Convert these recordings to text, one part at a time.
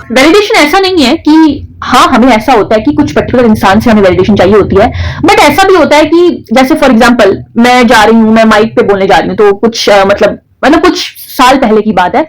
Validation ऐसा नहीं है कि हाँ हमें ऐसा होता है कि कुछ पर्टिकुलर इंसान से हमें वैलिडेशन चाहिए होती है, बट ऐसा भी होता है कि जैसे फॉर एग्जांपल मैं जा रही हूँ, मैं माइक पे बोलने जा रही हूँ, तो कुछ मतलब कुछ साल पहले की बात है,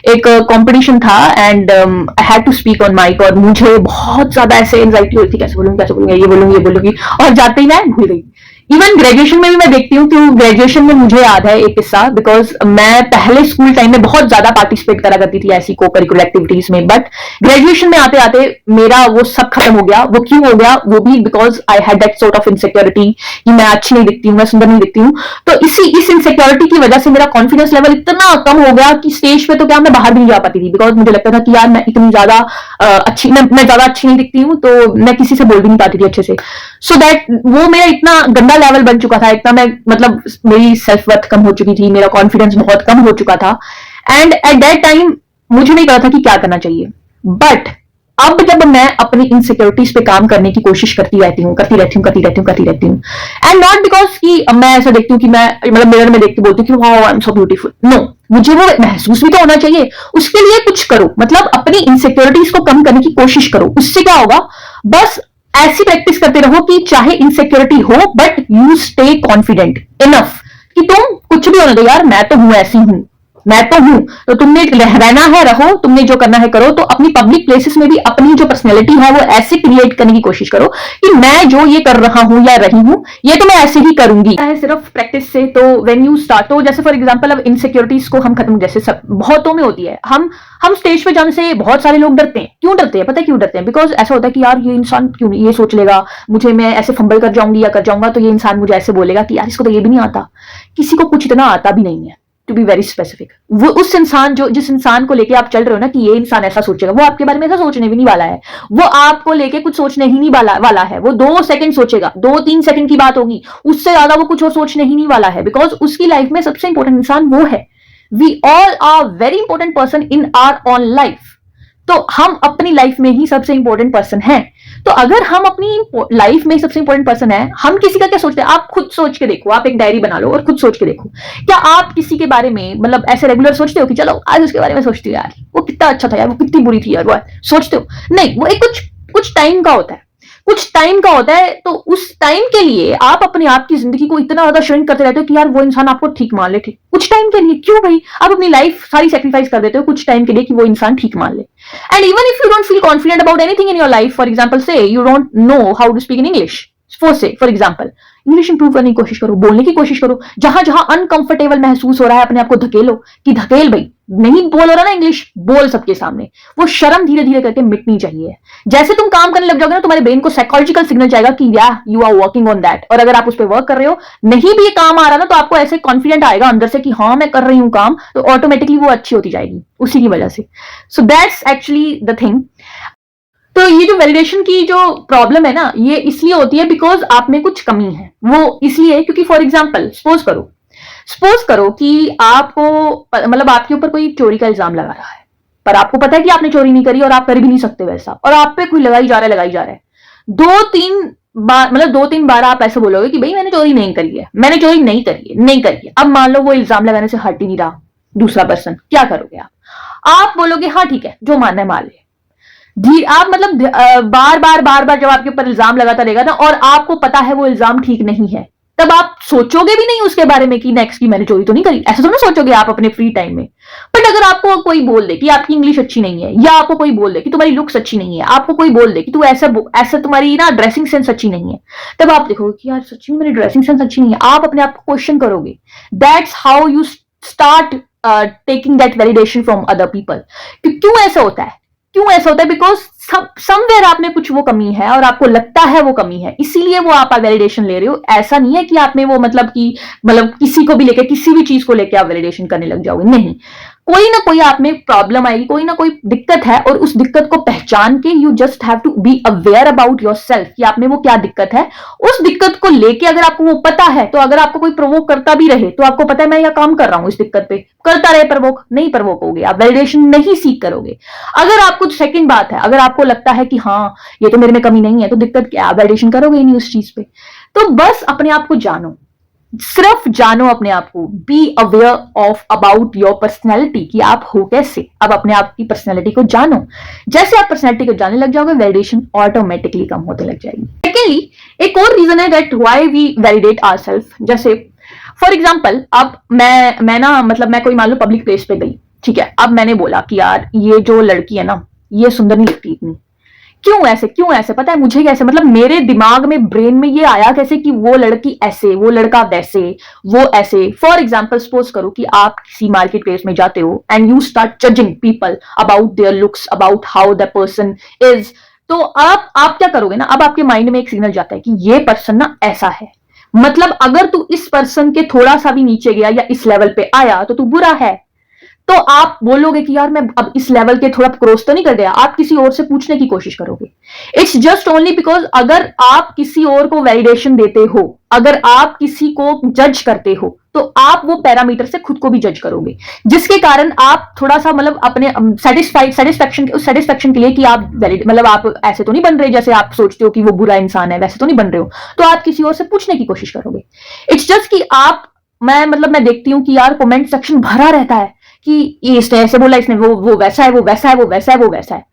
एक कंपटीशन था and I had to speak on mic और मुझे बहुत ज्यादा ऐसे एंजाइटी हो रही थी, कैसे बोलूंगी, ये बोलूंगी और जाते ही मैं भूल गई। इवन ग्रेजुएशन में भी मैं देखती हूँ कि ग्रेजुएशन में मुझे याद है एक किस्सा, बिकॉज मैं पहले स्कूल टाइम में बहुत ज्यादा पार्टिसिपेट करा करती थी ऐसी को करिकुलर एक्टिविटीज में, बट ग्रेजुएशन में आते आते मेरा वो सब खत्म हो गया। वो क्यों हो गया? वो भी because I had that sort of insecurity कि मैं अच्छी नहीं दिखती हूँ, मैं सुंदर नहीं दिखती हूँ। तो इस इनसिक्योरिटी की वजह से मेरा कॉन्फिडेंस लेवल इतना कम हो गया कि स्टेज पे तो क्या मैं बाहर भी नहीं जा पाती थी, बिकॉज मुझे लगता था कि यार मैं इतनी ज्यादा अच्छी, मैं ज्यादा अच्छी नहीं दिखती हूँ, तो मैं किसी से बोल भी नहीं पाती थी अच्छे से। सो दैट वो मेरा इतना गंदा लेवल बन चुका था, इतना मैं मतलब मेरी सेल्फ वर्थ कम हो चुकी थी, मेरा कॉन्फिडेंस बहुत कम हो चुका था। एंड एट दैट टाइम मुझे नहीं पता था कि क्या करना चाहिए। बट अब जब मैं अपनी इनसिक्योरिटीज पे काम करने की कोशिश करती रहती हूँ एंड नॉट बिकॉज कि मैं ऐसा देखती हूँ कि मैं मतलब मिरर में देखती बोलती हूँ कि wow I am so beautiful, no, मुझे वो महसूस भी तो होना चाहिए, उसके लिए कुछ करो, मतलब अपनी इनसिक्योरिटीज को कम करने की कोशिश करो। उससे क्या होगा? बस ऐसी प्रैक्टिस करते रहो कि चाहे इनसिक्योरिटी हो but you stay confident enough कि तुम कुछ भी होने दो, यार मैं तो हूं, ऐसी हूं, मैं तो हूं, तो तुमने रहना है रहो, तुमने जो करना है करो। तो अपनी पब्लिक प्लेसेस में भी अपनी जो पर्सनैलिटी है वो ऐसे क्रिएट करने की कोशिश करो कि मैं जो ये कर रहा हूं या रही हूं ये तो मैं ऐसे ही करूंगी, सिर्फ प्रैक्टिस से। तो व्हेन यू स्टार्ट, तो जैसे फॉर एग्जांपल अब इनसिक्योरिटीज को हम खत्म, जैसे सब बहुतों में होती है, हम स्टेज पे जाने से बहुत सारे लोग डरते हैं। क्यों डरते हैं? पता है क्यों डरते हैं? बिकॉज ऐसा होता है कि यार ये इंसान क्यों ये सोच लेगा, मुझे, मैं ऐसे फंबल कर जाऊंगी या कर जाऊंगा तो ये इंसान मुझे ऐसे बोलेगा कि यार इसको तो ये भी नहीं आता। किसी को कुछ इतना आता भी नहीं है, टू बी वेरी स्पेसिफिक। वो उस इंसान जिस इंसान को लेके आप चल रहे हो ना कि ये इंसान ऐसा सोचेगा, वो आपके बारे में ऐसा सोचने भी नहीं वाला है, वो आपको लेके कुछ सोचने ही नहीं वाला है। वो 2 सेकंड सोचेगा, 2-3 सेकंड की बात होगी, उससे ज्यादा वो कुछ और सोचने ही नहीं वाला है, बिकॉज उसकी लाइफ में सबसे इंपॉर्टेंट इंसान वो है। We all are very important person in our own life. तो हम अपनी लाइफ में ही सबसे इंपॉर्टेंट पर्सन हैं। तो अगर हम अपनी लाइफ में सबसे इंपॉर्टेंट पर्सन है, हम किसी का क्या सोचते हैं? आप खुद सोच के देखो, आप एक डायरी बना लो और खुद सोच के देखो, क्या आप किसी के बारे में मतलब ऐसे रेगुलर सोचते हो कि चलो आज उसके बारे में सोचती हूँ, यार वो कितना अच्छा था, यार वो कितनी बुरी थी, यार वो सोचते हो? नहीं, वो एक कुछ टाइम का होता है, कुछ टाइम का होता है। तो उस टाइम के लिए आप अपने आप की जिंदगी को इतना ज्यादा श्रिंक करते रहते हो कि यार वो इंसान आपको ठीक मान ले, ठीक कुछ टाइम के लिए। क्यों भाई? आप अपनी लाइफ सारी सेक्रीफाइस कर देते हो कुछ टाइम के लिए कि वो इंसान ठीक मान ले। And even if you don't feel confident about anything in your life, for example say you don't know how to speak in English, for example English improve करने की कोशिश करो, बोलने की कोशिश करो। जहां जहां अनकंफर्टेबल महसूस हो रहा है अपने आप को धकेलो कि धकेल भाई, नहीं बोल रहा ना इंग्लिश, बोल सबके सामने। वो शर्म धीरे धीरे करके मिटनी चाहिए। जैसे तुम काम करने लग जाओगे ना, तुम्हारे ब्रेन को साइकोलॉजिकल सिग्नल जाएगा कि या you are working on that. और अगर आप उस पर वर्क कर रहे हो, नहीं भी ये काम आ रहा ना, तो आपको ऐसे कॉन्फिडेंट आएगा अंदर से कि हाँ मैं कर रही हूं काम, तो ऑटोमेटिकली वो अच्छी होती जाएगी उसी की वजह से। So that's actually the thing. तो ये जो वैलिडेशन की जो प्रॉब्लम है ना, ये इसलिए होती है बिकॉज आप में कुछ कमी है। वो इसलिए क्योंकि फॉर एग्जाम्पल सपोज करो कि आपको मतलब आपके ऊपर कोई चोरी का इल्जाम लगा रहा है, पर आपको पता है कि आपने चोरी नहीं करी और आप कर भी नहीं सकते वैसा, और आप पे कोई लगाई जा रहा है। 2-3 बार आप ऐसे बोलोगे कि भाई मैंने चोरी नहीं करी है। अब मान लो वो इल्जाम लगाने से हट ही नहीं रहा दूसरा पर्सन, क्या करोगे आप बोलोगे हाँ ठीक है जो मानना है मान ले। आप मतलब बार बार जब आपके ऊपर इल्जाम लगाता रहेगा ना, और आपको पता है वो इल्जाम ठीक नहीं है, तब आप सोचोगे भी नहीं उसके बारे में कि नेक्स्ट की मैंने चोरी तो नहीं करी, ऐसा तो ना सोचोगे आप अपने फ्री टाइम में। बट अगर आपको कोई बोल दे कि आपकी इंग्लिश अच्छी नहीं है, या आपको कोई बोल दे कि तुम्हारी लुक्स अच्छी नहीं है, आपको कोई बोल दे कि तू ऐसा तुम्हारी ना ड्रेसिंग सेंस अच्छी नहीं है, तब आप देखोगे कि यार सच्ची में मेरी ड्रेसिंग सेंस अच्छी नहीं है। आप अपने आप को क्वेश्चन करोगे। That's how you start taking that validation from other people. क्यों ऐसा होता है? बिकॉज समवेयर आप में कुछ वो कमी है और आपको लगता है वो कमी है, इसीलिए वो आप वैलिडेशन ले रहे हो। ऐसा नहीं है कि आप में वो मतलब किसी को भी लेके, किसी भी चीज को लेके आप वैलिडेशन करने लग जाओगे, नहीं। कोई ना कोई आप में प्रॉब्लम आएगी, कोई ना कोई दिक्कत है, और उस दिक्कत को पहचान के you just have to be aware about yourself कि आप में वो क्या दिक्कत है। उस दिक्कत को लेके अगर आपको वो पता है, तो अगर आपको कोई प्रवोक करता भी रहे तो आपको पता है मैं यह काम कर रहा हूं इस दिक्कत पे, करता रहे प्रवोक, नहीं प्रवोक होगे आप, वैलिडेशन नहीं सीख करोगे। अगर आपको सेकंड बात है, अगर आपको लगता है कि हाँ ये तो मेरे में कमी नहीं है, तो दिक्कत क्या, आप वैलिडेशन करोगे ही नहीं उस चीज पे। तो बस अपने आप को जानो, सिर्फ जानो अपने आप को, be aware of about your personality, कि आप हो कैसे। अब अपने आप की पर्सनैलिटी को जानो। जैसे आप पर्सनैलिटी को जानने लग जाओगे, वैलिडेशन ऑटोमेटिकली कम होने लग जाएगी। सेकेंडली, एक और रीजन है that why we validate ourself. जैसे फॉर एग्जाम्पल, अब मैं ना मतलब मैं कोई मान लो पब्लिक प्लेस पे गई, ठीक है। अब मैंने बोला कि यार ये जो लड़की है ना, ये सुंदर नहीं लगती इतनी। क्यों ऐसे, क्यों ऐसे, पता है मुझे कैसे, मतलब मेरे दिमाग में, ब्रेन में ये आया कैसे कि वो लड़की ऐसे, वो लड़का वैसे, वो ऐसे। फॉर एग्जाम्पल, सपोज करो कि आप किसी मार्केट प्लेस में जाते हो and you start judging people about their looks, about how the person is. तो आप क्या करोगे ना, अब आपके माइंड में एक सिग्नल जाता है कि ये पर्सन ना ऐसा है। मतलब अगर तू इस पर्सन के थोड़ा सा भी नीचे गया या इस लेवल पे आया तो तू बुरा है। तो आप बोलोगे कि यार मैं अब इस लेवल के थोड़ा क्रॉस तो नहीं कर गया, आप किसी और से पूछने की कोशिश करोगे। इट्स जस्ट ओनली बिकॉज अगर आप किसी और को वैलिडेशन देते हो, अगर आप किसी को जज करते हो, तो आप वो पैरामीटर से खुद को भी जज करोगे, जिसके कारण आप थोड़ा सा मतलब अपने सेटिस्फैक्शन के लिए कि आप वैलिड, मतलब आप ऐसे तो नहीं बन रहे जैसे आप सोचते हो कि वो बुरा इंसान है, वैसे तो नहीं बन रहे हो, तो आप किसी और से पूछने की कोशिश करोगे। इट्स जस्ट कि आप, मैं देखती हूँ कि यार कमेंट सेक्शन भरा रहता है कि इसने ऐसे बोला, इसने वो वैसा है, वो वैसा है, वो वैसा है, वो वैसा है।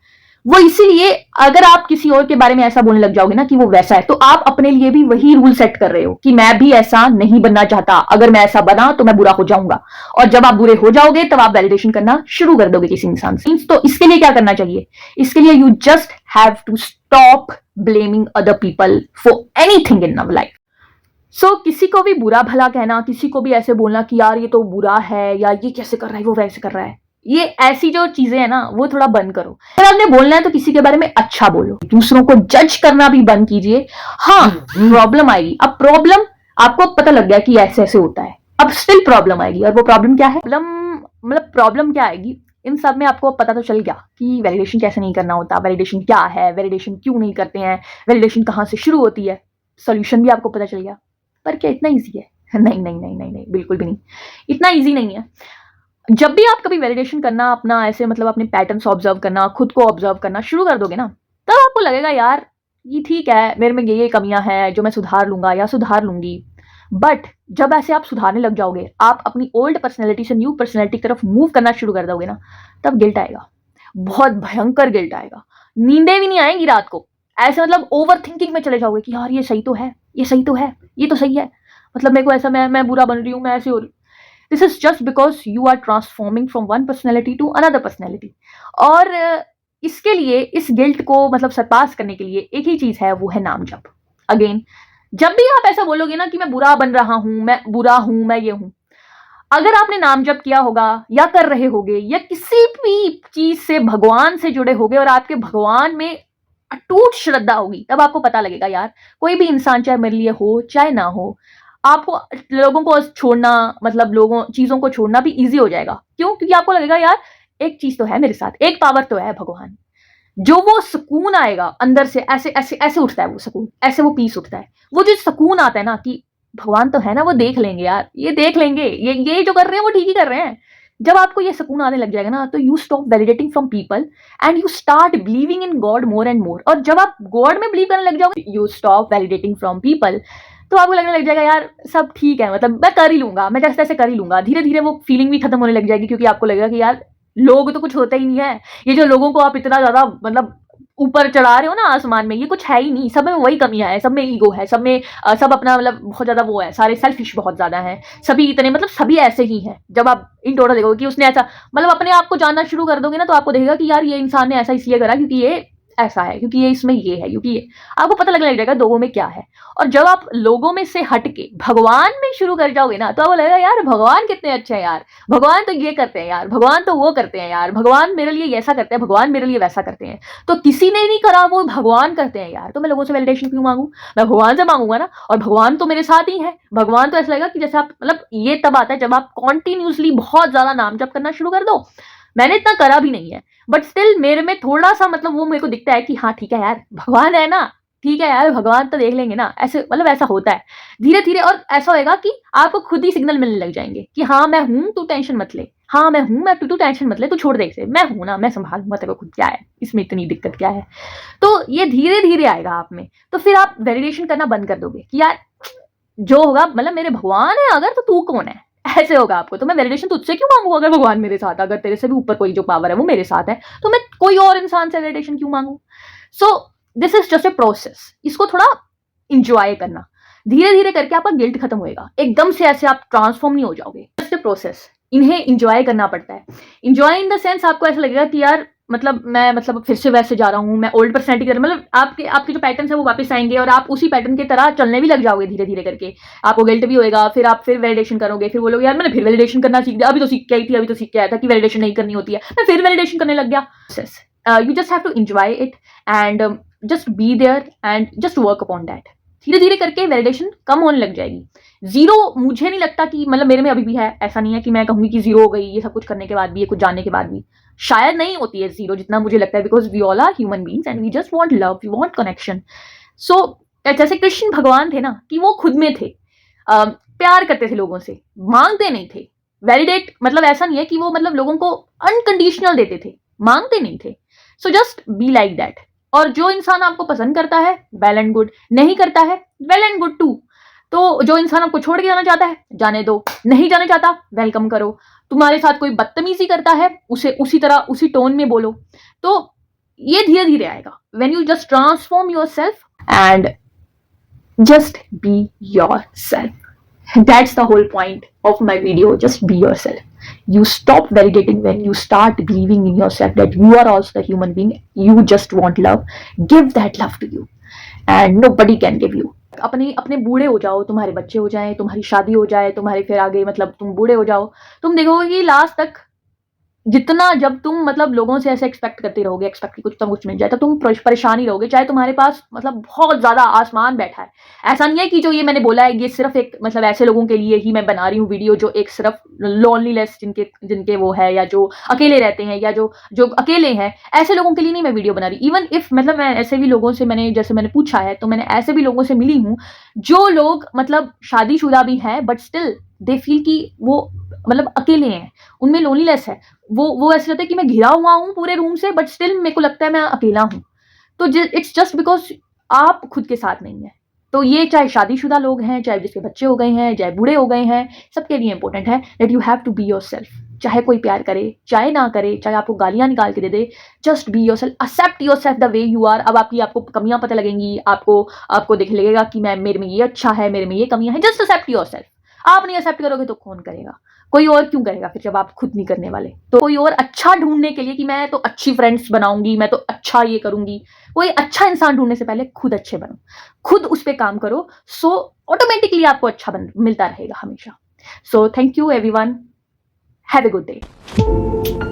वो इसीलिए, अगर आप किसी और के बारे में ऐसा बोलने लग जाओगे ना कि वो वैसा है, तो आप अपने लिए भी वही रूल सेट कर रहे हो कि मैं भी ऐसा नहीं बनना चाहता, अगर मैं ऐसा बना तो मैं बुरा हो जाऊंगा। और जब आप बुरे हो जाओगे तब आप वैलिडेशन करना शुरू कर दोगे किसी इंसान से। तो इसके लिए क्या करना चाहिए, इसके लिए you just have to stop blaming other people for anything in our life. किसी को भी बुरा भला कहना, किसी को भी ऐसे बोलना कि यार ये तो बुरा है, या ये कैसे कर रहा है, वो वैसे कर रहा है, ये ऐसी जो चीजें है ना वो थोड़ा बंद करो। अगर आपने बोलना है तो किसी के बारे में अच्छा बोलो, दूसरों को जज करना भी बंद कीजिए। हाँ, प्रॉब्लम आएगी। अब प्रॉब्लम, आपको पता लग गया कि ऐसे ऐसे होता है, अब स्टिल प्रॉब्लम आएगी। और वो प्रॉब्लम क्या है, प्रॉब्लम क्या आएगी, इन सब में आपको पता तो चल गया कि वैलिडेशन कैसे नहीं करना होता, वैलिडेशन क्या है, वैलिडेशन क्यों नहीं करते हैं, वैलिडेशन कहाँ से शुरू होती है, सोल्यूशन भी आपको पता चल गया। पर क्या इतना इजी है? नहीं नहीं नहीं नहीं नहीं, बिल्कुल भी नहीं, इतना इजी नहीं है। जब भी आप कभी वैलिडेशन करना, अपना ऐसे मतलब अपने पैटर्न्स ऑब्जर्व करना, खुद को ऑब्जर्व करना शुरू कर दोगे ना, तब आपको लगेगा यार ये ठीक है, मेरे में ये कमियां हैं जो मैं सुधार लूंगा या सुधार लूंगी। बट जब ऐसे आप सुधारने लग जाओगे, आप अपनी ओल्ड पर्सनैलिटी से न्यू पर्सनैलिटी की तरफ मूव करना शुरू कर दोगे ना, तब गिल्ट आएगा, बहुत भयंकर गिल्ट आएगा। नींदें भी नहीं आएंगी रात को, ऐसे मतलब ओवर थिंकिंग में चले जाओगे कि यार ये सही तो है, ये सही तो है, ये तो सही है, मतलब मेरे को ऐसा, मैं बुरा बन रही हूँ, मैं ऐसे हो रही हूँ। This is just because you are transforming from one personality to another personality. और इसके लिए, इस गिल्ट को मतलब सरपास करने के लिए एक ही चीज है, वो है नाम जप। अगेन, जब भी आप ऐसा बोलोगे ना कि मैं बुरा बन रहा हूं, मैं बुरा हूं, मैं ये हूं, अगर आपने नाम जप किया होगा या कर रहे होगे या किसी भी चीज से भगवान से जुड़े होगे और आपके भगवान में अटूट श्रद्धा होगी, तब आपको पता लगेगा यार कोई भी इंसान चाहे मेरे लिए हो चाहे ना हो, आपको लोगों को छोड़ना, मतलब लोगों चीजों को छोड़ना भी इजी हो जाएगा। क्यों? क्योंकि आपको लगेगा यार एक चीज तो है मेरे साथ, एक पावर तो है भगवान, जो वो सुकून आएगा अंदर से, ऐसे ऐसे ऐसे उठता है वो सुकून, ऐसे वो पीस उठता है, वो जो सुकून आता है ना कि भगवान तो है ना, वो देख लेंगे यार, ये देख लेंगे, ये जो कर रहे हैं वो ठीक ही कर रहे हैं। जब आपको ये सुकून आने लग जाएगा ना, तो you stop validating from people and you start believing in God more and more. और जब आप गॉड में बिलीव करने लग जाओगे, you stop validating from people, तो आपको लगने लग जाएगा यार सब ठीक है, मतलब मैं कर ही लूंगा, मैं जैसे तैसे कर ही लूंगा। धीरे धीरे वो फीलिंग भी खत्म होने लग जाएगी, क्योंकि आपको लगेगा कि यार लोग तो कुछ होता ही नहीं है, ये जो लोगों को आप इतना ज्यादा मतलब ऊपर चढ़ा रहे हो ना आसमान में, ये कुछ है ही नहीं, सब में वही कमियां है, सब में ईगो है, सब में सब अपना मतलब बहुत ज्यादा वो है, सारे सेल्फिश बहुत ज्यादा हैं, सभी इतने मतलब सभी ऐसे ही हैं। जब आप इन टोटल देखोगे कि उसने ऐसा, मतलब अपने आप को जानना शुरू कर दोगे ना, तो आपको देखेगा कि यार ये इंसान ने ऐसा इसलिए करा क्योंकि ये ऐसा है, क्योंकि ये इसमें ये है, क्योंकि ये, आपको पता लगने लग जाएगा लोगों में क्या है। और जब आप लोगों में से हट के भगवान में शुरू कर जाओगे ना, तो आपको लगेगा यार भगवान कितने अच्छे हैं यार, भगवान तो ये करते हैं यार, भगवान तो वो करते हैं यार, भगवान मेरे लिए ऐसा करते हैं, भगवान मेरे लिए वैसा करते हैं, तो किसी ने नहीं करा वो भगवान करते हैं यार, तो मैं लोगों से वैलिडेशन क्यों मांगू, मैं भगवान से मांगूंगा ना, और भगवान तो मेरे साथ ही है। भगवान तो ऐसा लगेगा कि जैसे आप, मतलब ये तब आता है जब आप कॉन्टिन्यूसली बहुत ज्यादा नाम जप करना शुरू कर दो। मैंने इतना करा भी नहीं है, बट स्टिल मेरे में थोड़ा सा मतलब वो मेरे को दिखता है कि हाँ ठीक है यार, भगवान है ना, ठीक है यार, भगवान तो देख लेंगे ना, ऐसे मतलब ऐसा होता है धीरे धीरे। और ऐसा होएगा कि आपको खुद ही सिग्नल मिलने लग जाएंगे कि हाँ मैं हूं, तू टेंशन मत ले, हाँ मैं हूं, मैं तू टेंशन मत ले, तू छोड़ दे इसे, मैं हूं ना, मैं संभालूंगा तेरे को खुद, क्या है इसमें इतनी दिक्कत क्या है। तो ये धीरे धीरे आएगा आप में, तो फिर आप वैलिडेशन करना बंद कर दोगे कि यार जो होगा मतलब मेरे भगवान है अगर तो तू कौन है, ऐसे होगा आपको। तो मैं वैलिडेशन तुझसे क्यों मांगू अगर भगवान मेरे साथ, अगर तेरे से भी ऊपर कोई जो पावर है वो मेरे साथ है, तो मैं कोई और इंसान से वैलिडेशन क्यों मांगू। So this is just a process, इसको थोड़ा इंजॉय करना, धीरे धीरे करके आपका गिल्ट खत्म होएगा, एकदम से ऐसे आप ट्रांसफॉर्म नहीं हो जाओगे। जस्ट ए प्रोसेस, इन्हें इंजॉय करना पड़ता है। इंजॉय इन द सेंस आपको ऐसा लगेगा कि यार मतलब मैं मतलब फिर से वैसे जा रहा हूँ, मैं ओल्ड पर्सनैलिटी कर, मतलब आपके आपके जो पैटर्न है वो वापस आएंगे और आप उसी पैटर्न की तरह चलने भी लग जाओगे धीरे धीरे करके। आपको गिल्ट भी होएगा, फिर आप फिर वैलिडेशन करोगे, फिर बोलोगे यार मैंने फिर वैलिडेशन करना सीख दिया, अभी तो सीख के आई थी, अभी तो सीख के आया था कि वैलिडेशन नहीं करनी होती है, मैं फिर वैलिडेशन करने लग गया। You just have to enjoy it and just be there and just work upon that. धीरे धीरे करके वैलिडेशन कम होने लग जाएगी। जीरो मुझे नहीं लगता कि मतलब मेरे में अभी भी है, ऐसा नहीं है कि मैं कहूंगी कि जीरो हो गई ये सब कुछ करने के बाद भी, ये कुछ जानने के बाद भी, शायद नहीं होती है जीरो जितना मुझे लगता है, because we all are human beings and we just want love, we want connection. So जैसे कृष्ण भगवान थे ना कि वो खुद में थे, प्यार करते थे लोगों से, मांगते नहीं थे। वैलिडेट मतलब ऐसा नहीं है कि वो मतलब लोगों को अनकंडीशनल देते थे, मांगते नहीं थे। So just be like that. और जो इंसान आपको पसंद करता है वेल एंड गुड, नहीं करता है वेल एंड गुड टू। तो जो इंसान आपको छोड़ के जाना चाहता है जाने दो, नहीं जाना चाहता वेलकम करो। तुम्हारे साथ कोई बदतमीजी करता है उसे उसी तरह उसी टोन में बोलो। तो ये धीरे धीरे आएगा when you just transform yourself and just be yourself. That's the whole point of my video. Just be yourself. You stop validating when you start believing in yourself that you are also a human being. You just want love. Give that love to you and nobody can give you. अपने अपने बूढ़े हो जाओ, तुम्हारे बच्चे हो जाएं, तुम्हारी शादी हो जाए, तुम्हारे फिर आगे मतलब तुम बूढ़े हो जाओ, तुम देखोगे कि लास्ट तक जितना जब तुम मतलब लोगों से ऐसे एक्सपेक्ट करते रहोगे, एक्सपेक्ट की कुछ ना कुछ मिल जाए, तो तुम परेशान ही रहोगे, चाहे तुम्हारे पास मतलब बहुत ज्यादा आसमान बैठा है। ऐसा नहीं है कि जो ये मैंने बोला है ये सिर्फ एक मतलब ऐसे लोगों के लिए ही मैं बना रही हूँ वीडियो जो एक सिर्फ लोनलीनेस जिनके वो है, या जो अकेले रहते हैं, या जो जो अकेले हैं, ऐसे लोगों के लिए नहीं मैं वीडियो बना रही। इवन इफ मतलब मैं ऐसे भी लोगों से मैंने जैसे मैंने पूछा है, तो मैंने ऐसे भी लोगों से मिली हूँ जो लोग मतलब शादीशुदा भी हैं बट स्टिल दे फील कि वो मतलब अकेले हैं, उनमें लोनलीनेस है। वो ऐसे लगता है कि मैं घिरा हुआ हूँ पूरे रूम से बट स्टिल मेरे को लगता है मैं अकेला हूँ। तो इट्स जस्ट बिकॉज आप खुद के साथ नहीं है। तो ये चाहे शादीशुदा लोग हैं, चाहे जिसके बच्चे हो गए हैं, चाहे बूढ़े हो गए हैं, सबके लिए इंपॉर्टेंट है that you have to be yourself. चाहे कोई प्यार करे, चाहे ना करे, चाहे आपको गालियां निकाल के दे दे, just be yourself, accept yourself the way you are. अब आपको कमियां पता लगेंगी, आपको देख लगेगा कि मेरे में ये अच्छा है, मेरे में ये कमियां हैं। Just accept yourself. आप नहीं एक्सेप्ट करोगे तो कौन करेगा? कोई और क्यों करेगा फिर जब आप खुद नहीं करने वाले? तो कोई और अच्छा ढूंढने के लिए कि मैं तो अच्छी फ्रेंड्स बनाऊंगी, मैं तो अच्छा ये करूंगी, कोई अच्छा इंसान ढूंढने से पहले खुद अच्छे बनो, खुद उस पर काम करो। सो ऑटोमेटिकली आपको अच्छा मिलता रहेगा हमेशा। So thank you everyone, have a good day.